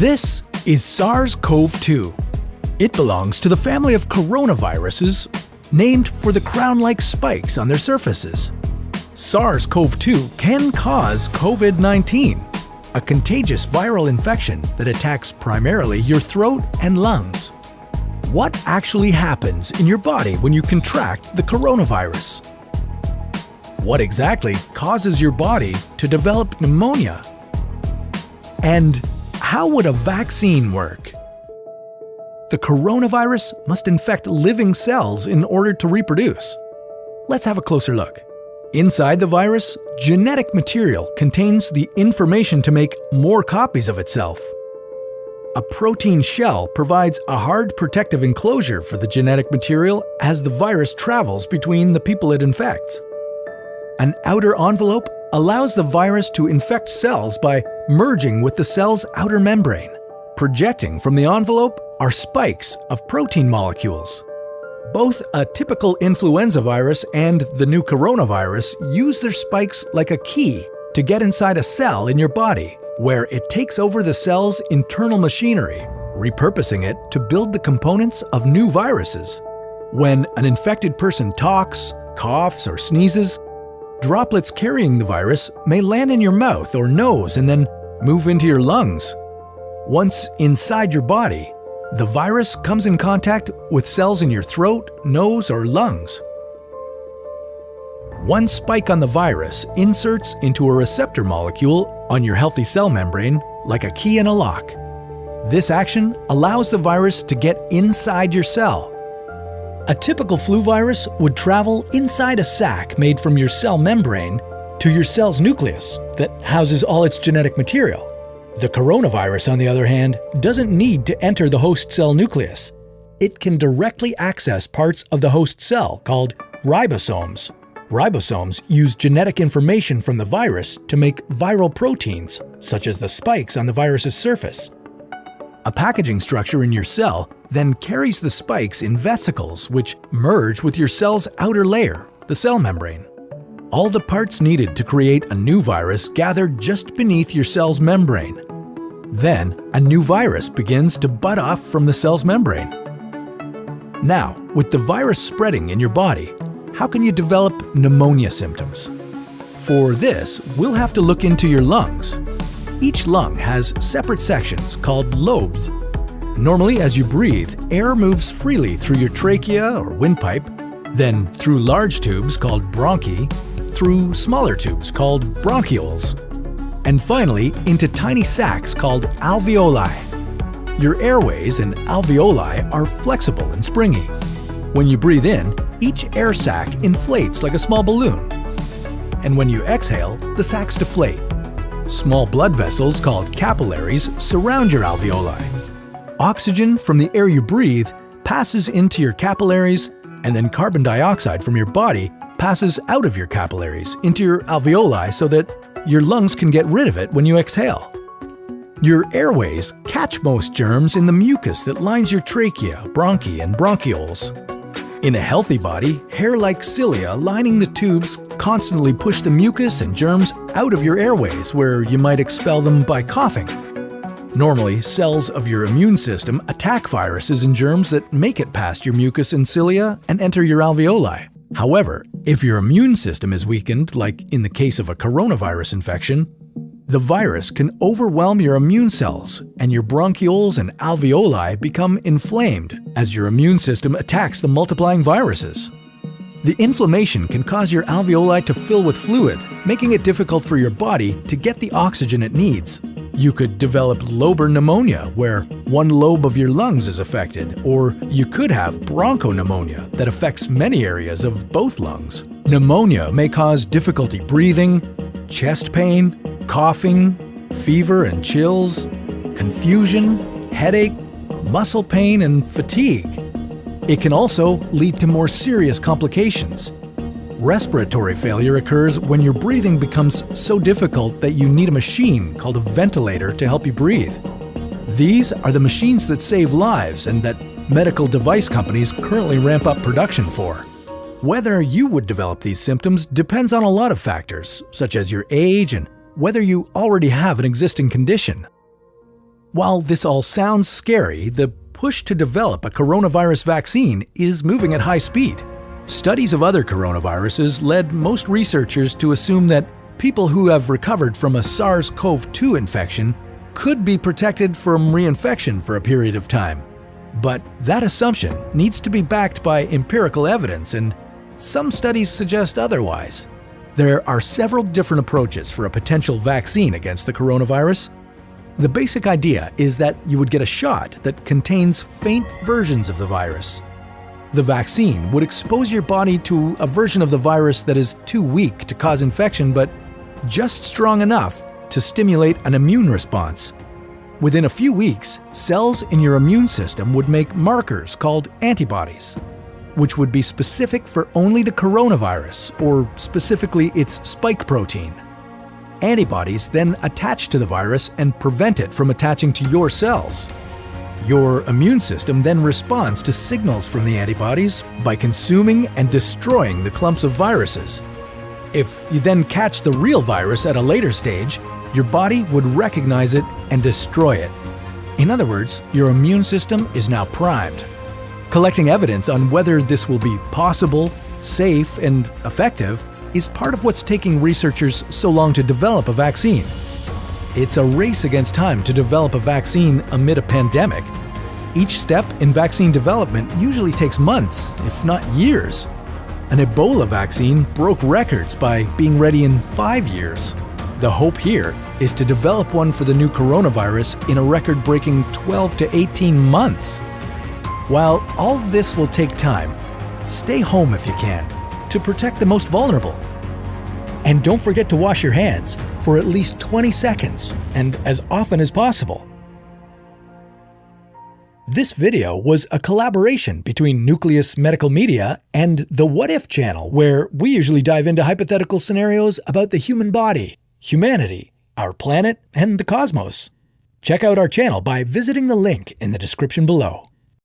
This is SARS-CoV-2. It belongs to the family of coronaviruses named for the crown-like spikes on their surfaces. SARS-CoV-2 can cause COVID-19, a contagious viral infection that attacks primarily your throat and lungs. What actually happens in your body when you contract the coronavirus? What exactly causes your body to develop pneumonia? And how would a vaccine work? The coronavirus must infect living cells in order to reproduce. Let's have a closer look. Inside the virus, genetic material contains the information to make more copies of itself. A protein shell provides a hard protective enclosure for the genetic material as the virus travels between the people it infects. An outer envelope allows the virus to infect cells by merging with the cell's outer membrane. Projecting from the envelope are spikes of protein molecules. Both a typical influenza virus and the new coronavirus use their spikes like a key to get inside a cell in your body, where it takes over the cell's internal machinery, repurposing it to build the components of new viruses. When an infected person talks, coughs, or sneezes, droplets carrying the virus may land in your mouth or nose and then move into your lungs. Once inside your body, the virus comes in contact with cells in your throat, nose, or lungs. One spike on the virus inserts into a receptor molecule on your healthy cell membrane like a key in a lock. This action allows the virus to get inside your cell. A typical flu virus would travel inside a sac made from your cell membrane to your cell's nucleus that houses all its genetic material. The coronavirus, on the other hand, doesn't need to enter the host cell nucleus. It can directly access parts of the host cell called ribosomes. Ribosomes use genetic information from the virus to make viral proteins, such as the spikes on the virus's surface. A packaging structure in your cell then carries the spikes in vesicles which merge with your cell's outer layer, the cell membrane. All the parts needed to create a new virus gather just beneath your cell's membrane. Then, a new virus begins to bud off from the cell's membrane. Now, with the virus spreading in your body, how can you develop pneumonia symptoms? For this, we'll have to look into your lungs. Each lung has separate sections called lobes. Normally, as you breathe, air moves freely through your trachea or windpipe, then through large tubes called bronchi, through smaller tubes called bronchioles, and finally into tiny sacs called alveoli. Your airways and alveoli are flexible and springy. When you breathe in, each air sac inflates like a small balloon. And when you exhale, the sacs deflate. Small blood vessels called capillaries surround your alveoli. Oxygen from the air you breathe passes into your capillaries, and then carbon dioxide from your body passes out of your capillaries into your alveoli so that your lungs can get rid of it when you exhale. Your airways catch most germs in the mucus that lines your trachea, bronchi, and bronchioles. In a healthy body, hair-like cilia lining the tubes constantly push the mucus and germs out of your airways, where you might expel them by coughing. Normally, cells of your immune system attack viruses and germs that make it past your mucus and cilia and enter your alveoli. However, if your immune system is weakened, like in the case of a coronavirus infection, the virus can overwhelm your immune cells, and your bronchioles and alveoli become inflamed as your immune system attacks the multiplying viruses. The inflammation can cause your alveoli to fill with fluid, making it difficult for your body to get the oxygen it needs. You could develop lobar pneumonia, where one lobe of your lungs is affected, or you could have bronchopneumonia that affects many areas of both lungs. Pneumonia may cause difficulty breathing, chest pain, coughing, fever and chills, confusion, headache, muscle pain, and fatigue. It can also lead to more serious complications. Respiratory failure occurs when your breathing becomes so difficult that you need a machine called a ventilator to help you breathe. These are the machines that save lives and that medical device companies currently ramp up production for. Whether you would develop these symptoms depends on a lot of factors, such as your age and whether you already have an existing condition. While this all sounds scary, the push to develop a coronavirus vaccine is moving at high speed. Studies of other coronaviruses led most researchers to assume that people who have recovered from a SARS-CoV-2 infection could be protected from reinfection for a period of time. But that assumption needs to be backed by empirical evidence, and some studies suggest otherwise. There are several different approaches for a potential vaccine against the coronavirus. The basic idea is that you would get a shot that contains faint versions of the virus. The vaccine would expose your body to a version of the virus that is too weak to cause infection, but just strong enough to stimulate an immune response. Within a few weeks, cells in your immune system would make markers called antibodies, which would be specific for only the coronavirus, or specifically its spike protein. Antibodies then attach to the virus and prevent it from attaching to your cells. Your immune system then responds to signals from the antibodies by consuming and destroying the clumps of viruses. If you then catch the real virus at a later stage, your body would recognize it and destroy it. In other words, your immune system is now primed. Collecting evidence on whether this will be possible, safe, and effective is part of what's taking researchers so long to develop a vaccine. It's a race against time to develop a vaccine amid a pandemic. Each step in vaccine development usually takes months, if not years. An Ebola vaccine broke records by being ready in 5 years. The hope here is to develop one for the new coronavirus in a record-breaking 12 to 18 months. While all of this will take time, stay home if you can, to protect the most vulnerable. And don't forget to wash your hands for at least 20 seconds and as often as possible. This video was a collaboration between Nucleus Medical Media and the What If channel, where we usually dive into hypothetical scenarios about the human body, humanity, our planet, and the cosmos. Check out our channel by visiting the link in the description below.